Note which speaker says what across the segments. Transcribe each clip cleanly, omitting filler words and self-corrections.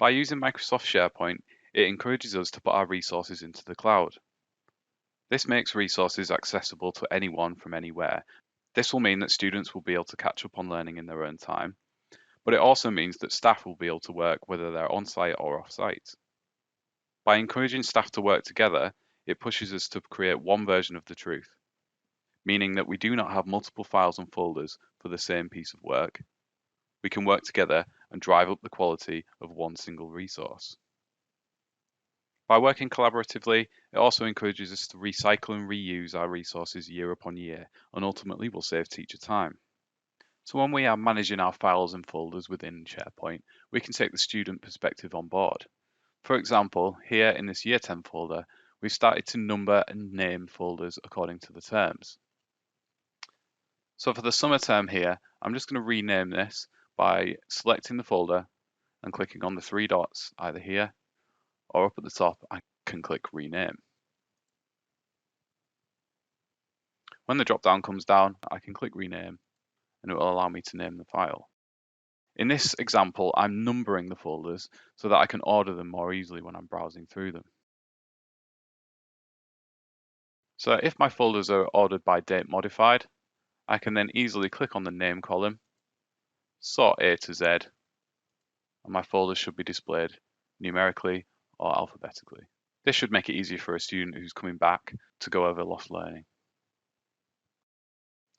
Speaker 1: By using Microsoft SharePoint, it encourages us to put our resources into the cloud. This makes resources accessible to anyone from anywhere. This will mean that students will be able to catch up on learning in their own time, but it also means that staff will be able to work whether they're on-site or off-site. By encouraging staff to work together, it pushes us to create one version of the truth, meaning that we do not have multiple files and folders for the same piece of work. We can work together and drive up the quality of one single resource. By working collaboratively, it also encourages us to recycle and reuse our resources year upon year, and ultimately will save teacher time. So when we are managing our files and folders within SharePoint, we can take the student perspective on board. For example, here in this Year 10 folder, we've started to number and name folders according to the terms. So for the summer term here, I'm just going to rename this by selecting the folder and clicking on the three dots either here or up at the top. I can click rename. When the drop down comes down, I can click rename and it will allow me to name the file. In this example, I'm numbering the folders so that I can order them more easily when I'm browsing through them. So if my folders are ordered by date modified, I can then easily click on the name column, sort A to Z, and my folders should be displayed numerically or alphabetically. This should make it easier for a student who's coming back to go over lost learning.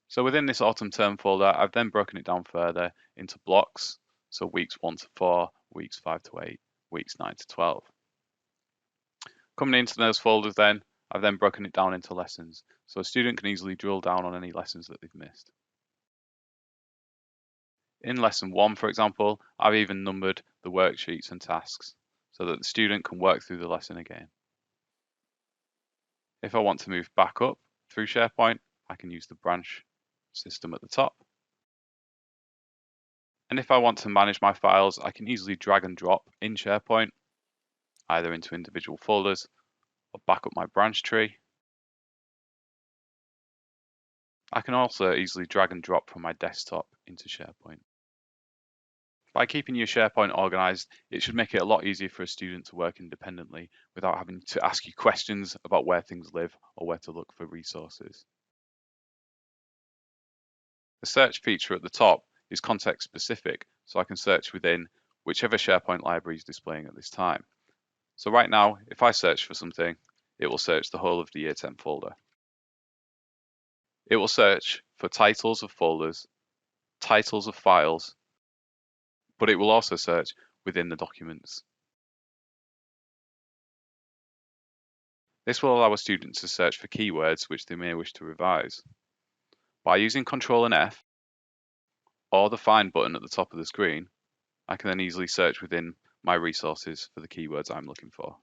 Speaker 1: So within this autumn term folder, I've then broken it down further into blocks. So weeks 1 to 4, weeks 5 to 8, weeks 9 to 12. Coming into those folders then, I've then broken it down into lessons. So a student can easily drill down on any lessons that they've missed. In lesson 1, for example, I've even numbered the worksheets and tasks so that the student can work through the lesson again. If I want to move back up through SharePoint, I can use the branch system at the top. And if I want to manage my files, I can easily drag and drop in SharePoint, either into individual folders or back up my branch tree. I can also easily drag and drop from my desktop into SharePoint. By keeping your SharePoint organized, it should make it a lot easier for a student to work independently without having to ask you questions about where things live or where to look for resources. The search feature at the top is context specific, so I can search within whichever SharePoint library is displaying at this time. So right now, if I search for something, it will search the whole of the Year 10 folder. It will search for titles of folders, titles of files, but it will also search within the documents. This will allow a student to search for keywords which they may wish to revise. By using Ctrl and F, or the Find button at the top of the screen, I can then easily search within my resources for the keywords I'm looking for.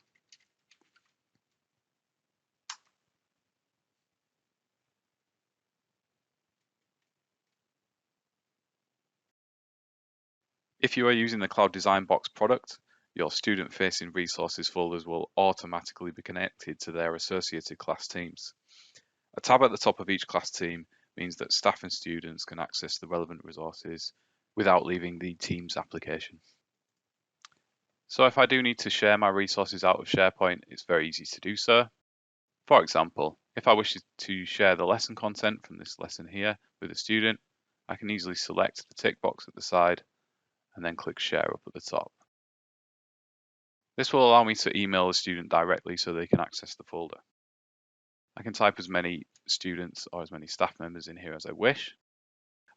Speaker 1: If you are using the Cloud Design Box product, your student-facing resources folders will automatically be connected to their associated class teams. A tab at the top of each class team means that staff and students can access the relevant resources without leaving the Teams application. So if I do need to share my resources out of SharePoint, it's very easy to do so. For example, if I wish to share the lesson content from this lesson here with a student, I can easily select the tick box at the side and then click Share up at the top. This will allow me to email a student directly so they can access the folder. I can type as many students or as many staff members in here as I wish.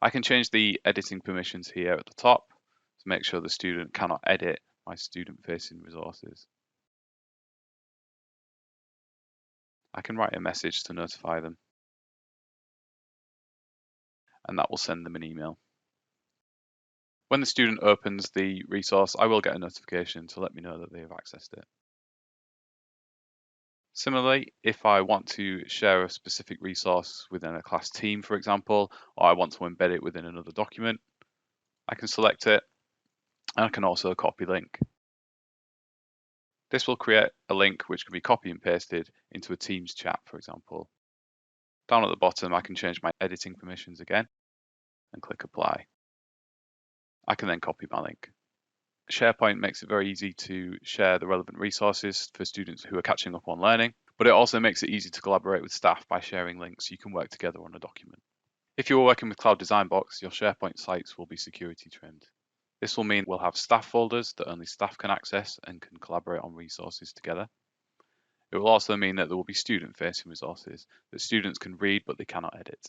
Speaker 1: I can change the editing permissions here at the top to make sure the student cannot edit my student-facing resources. I can write a message to notify them, and that will send them an email. When the student opens the resource, I will get a notification to let me know that they have accessed it. Similarly, if I want to share a specific resource within a class team, for example, or I want to embed it within another document, I can select it, and I can also copy link. This will create a link which can be copy and pasted into a Teams chat, for example. Down at the bottom, I can change my editing permissions again and click apply. I can then copy my link. SharePoint makes it very easy to share the relevant resources for students who are catching up on learning, but it also makes it easy to collaborate with staff by sharing links so you can work together on a document. If you are working with Cloud Design Box, your SharePoint sites will be security trimmed. This will mean we'll have staff folders that only staff can access and can collaborate on resources together. It will also mean that there will be student-facing resources that students can read but they cannot edit.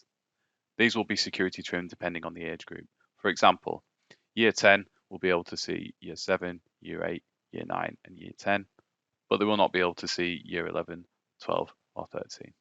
Speaker 1: These will be security trimmed depending on the age group. For example, Year 10 will be able to see Year 7, Year 8, Year 9 and Year 10, but they will not be able to see Year 11, 12 or 13.